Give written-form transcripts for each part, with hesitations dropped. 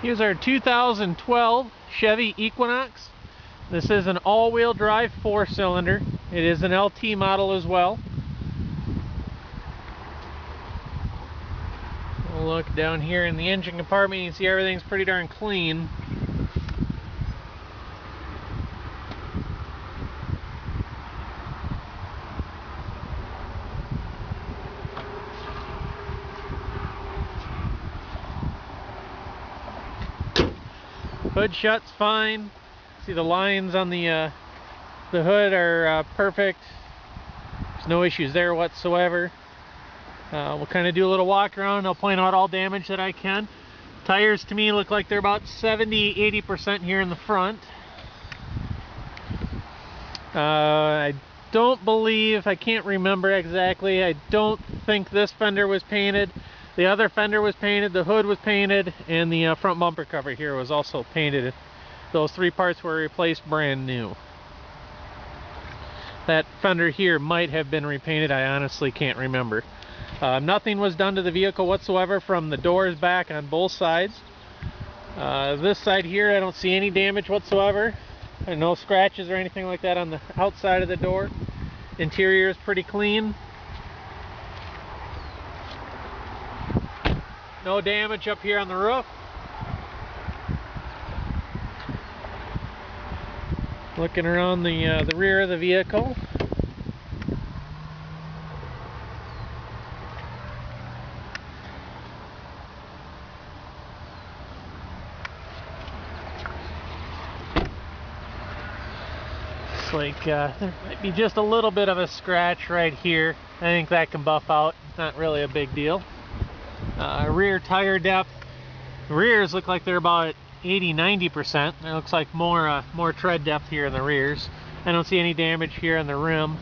Here's our 2012 Chevy Equinox. This is an all-wheel drive 4-cylinder. It is an LT model as well. We'll look down here in the engine compartment. You can see everything's pretty darn clean. Hood shuts fine. See the lines on the hood are perfect. There's no issues there whatsoever. We'll kind of do a little walk around. I'll point out all damage that I can. Tires to me look like they're about 70–80% here in the front. I don't believe, I can't remember exactly. I don't think this fender was painted. The other fender was painted, the hood was painted, and the front bumper cover here was also painted. Those three parts were replaced brand new. That fender here might have been repainted, I honestly can't remember. Nothing was done to the vehicle whatsoever from the doors back on both sides. This side here, I don't see any damage whatsoever. No scratches or anything like that on the outside of the door. Interior is pretty clean. No damage up here on the roof. Looking around the rear of the vehicle. Looks like there might be just a little bit of a scratch right here. I think that can buff out. Not really a big deal. Rear tire depth. Rears look like they're about 80–90%. It looks like more tread depth here in the rears. I don't see any damage here on the rim.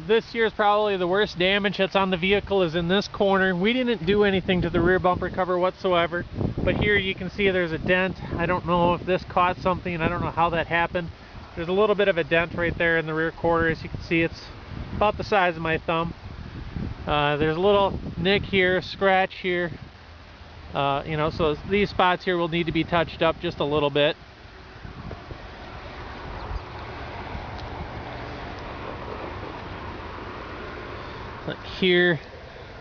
This year is probably the worst damage that's on the vehicle is in this corner. We didn't do anything to the rear bumper cover whatsoever, but here you can see there's a dent. I don't know if this caught something. I don't know how that happened. There's a little bit of a dent right there in the rear quarter. As you can see, it's about the size of my thumb. There's a little nick here, scratch here, you know, so these spots here will need to be touched up just a little bit. Look here,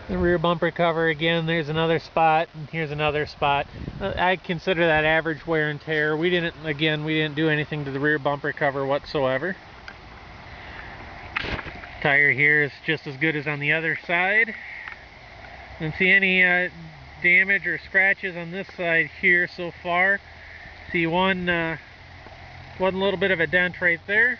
the rear bumper cover again, there's another spot, and here's another spot. I consider that average wear and tear. We didn't do anything to the rear bumper cover whatsoever. Tire here is just as good as on the other side. Don't see any damage or scratches on this side here so far. See one little bit of a dent right there.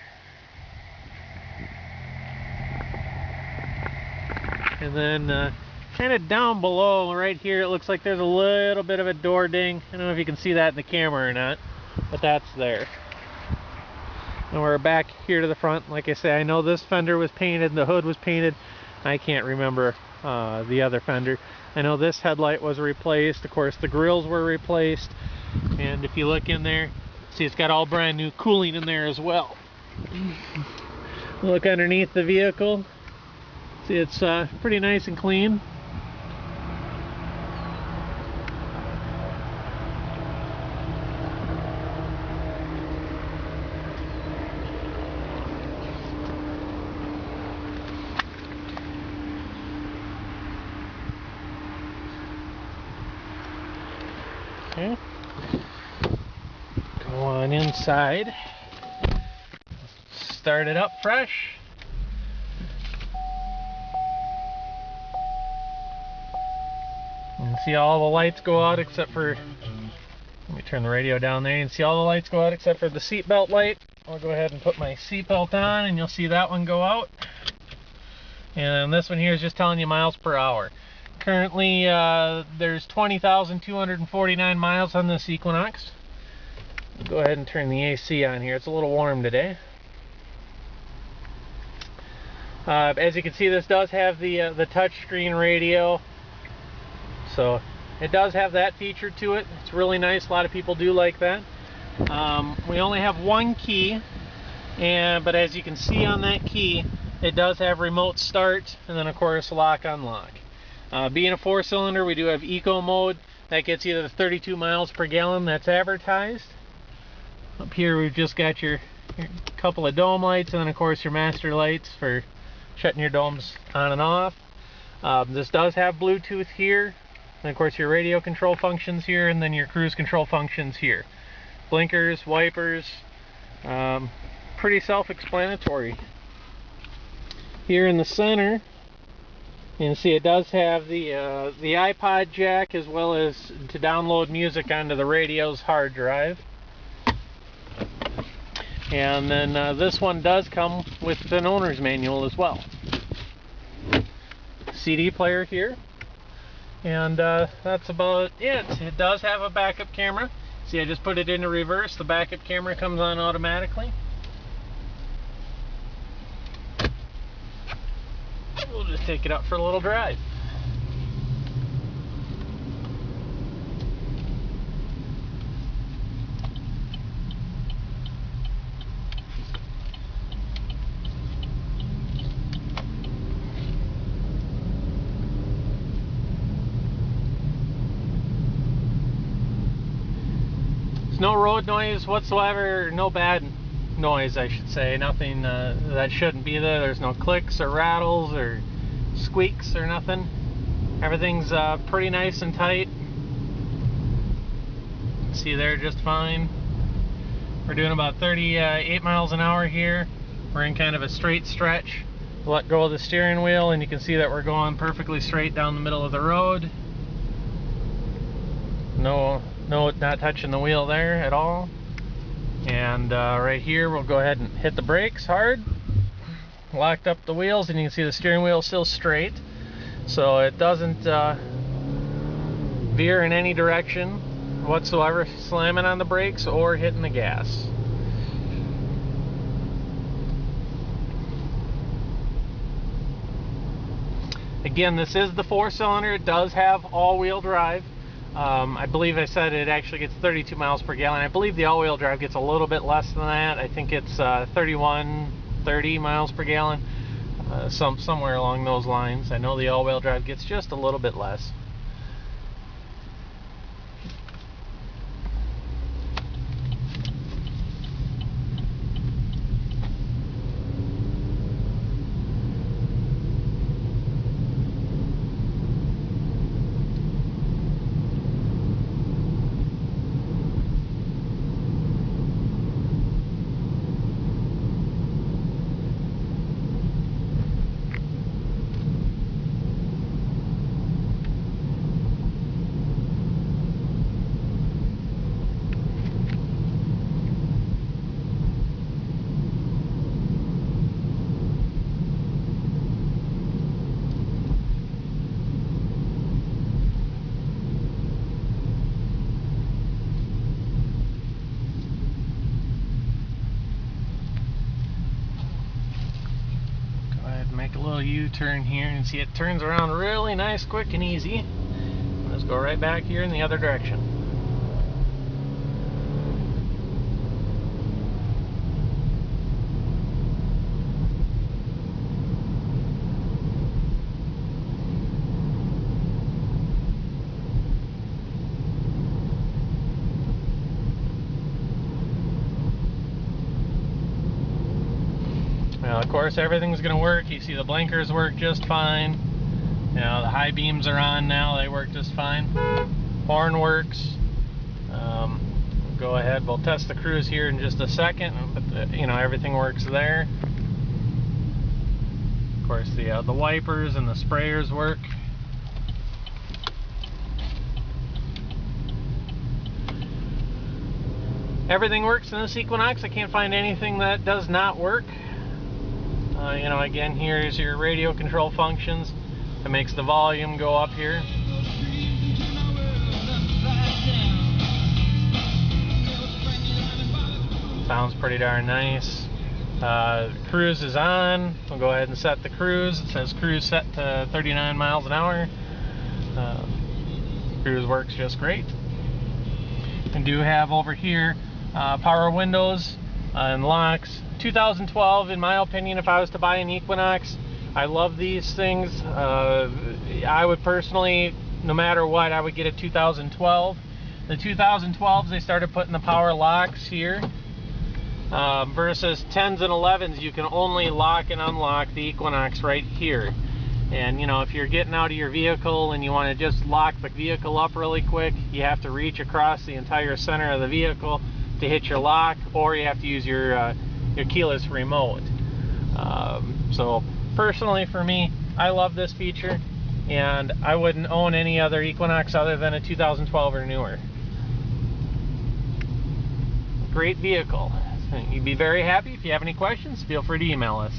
And then kind of down below right here, it looks like there's a little bit of a door ding. I don't know if you can see that in the camera or not, but that's there. And we're back here to the front. Like I say, I know this fender was painted, the hood was painted. I can't remember the other fender. I know this headlight was replaced. Of course, the grills were replaced. And if you look in there, see it's got all brand new cooling in there as well. Look underneath the vehicle. See, it's pretty nice and clean. Okay. Go on inside. Start it up fresh. You can see all the lights go out except for, let me turn the radio down there. You can see all the lights go out except for the seatbelt light. I'll go ahead and put my seatbelt on and you'll see that one go out. And this one here is just telling you miles per hour. Currently, there's 20,249 miles on this Equinox. Go ahead and turn the AC on here. It's a little warm today. As you can see, this does have the touchscreen radio. So it does have that feature to it. It's really nice. A lot of people do like that. We only have one key, but as you can see on that key, it does have remote start and then of course lock unlock. Being a 4-cylinder, we do have eco mode. That gets you to the 32 miles per gallon that's advertised. Up here we've just got your couple of dome lights, and then of course your master lights for shutting your domes on and off. This does have Bluetooth here, and of course your radio control functions here, and then your cruise control functions here. Blinkers, wipers, pretty self-explanatory. Here in the center, you can see it does have the iPod jack, as well as to download music onto the radio's hard drive. And then this one does come with an owner's manual as well. CD player here, and that's about it. It does have a backup camera. See, I just put it into reverse. The backup camera comes on automatically. We'll just take it up for a little drive. No road noise whatsoever, no bad noise, I should say. Nothing that shouldn't be there. There's no clicks or rattles or squeaks or nothing. Everything's pretty nice and tight. See there just fine. We're doing about 38 miles an hour here. We're in kind of a straight stretch. Let go of the steering wheel and you can see that we're going perfectly straight down the middle of the road. No, not touching the wheel there at all. And right here we'll go ahead and hit the brakes hard. Locked up the wheels, and you can see the steering wheel still straight, so it doesn't veer in any direction whatsoever, slamming on the brakes or hitting the gas. Again, this is the 4-cylinder. It does have all-wheel drive. I believe I said it actually gets 32 miles per gallon. I believe the all-wheel drive gets a little bit less than that. I think it's 30 miles per gallon, somewhere along those lines. I know the all-wheel drive gets just a little bit less. Make a little U-turn here and see it turns around really nice, quick and easy. Let's go right back here in the other direction. Now, of course, everything's going to work. You see the blinkers work just fine. You know, the high beams are on now. They work just fine. Horn works. Go ahead. We'll test the cruise here in just a second. But you know, everything works there. Of course, the wipers and the sprayers work. Everything works in this Equinox. I can't find anything that does not work. You know, again, here's your radio control functions. It makes the volume go up here. Sounds pretty darn nice. Cruise is on. We'll go ahead and set the cruise. It says cruise set to 39 miles an hour. Cruise works just great. And do have over here power windows and locks. 2012, in my opinion, if I was to buy an Equinox, I love these things. I would personally no matter what, I would get a 2012. The 2012s, they started putting the power locks here. Versus 10s and 11s, you can only lock and unlock the Equinox right here. And you know, if you're getting out of your vehicle and you want to just lock the vehicle up really quick, you have to reach across the entire center of the vehicle to hit your lock, or you have to use your keyless remote. So personally for me, I love this feature, and I wouldn't own any other Equinox other than a 2012 or newer. Great vehicle. You'd be very happy. If you have any questions, feel free to email us.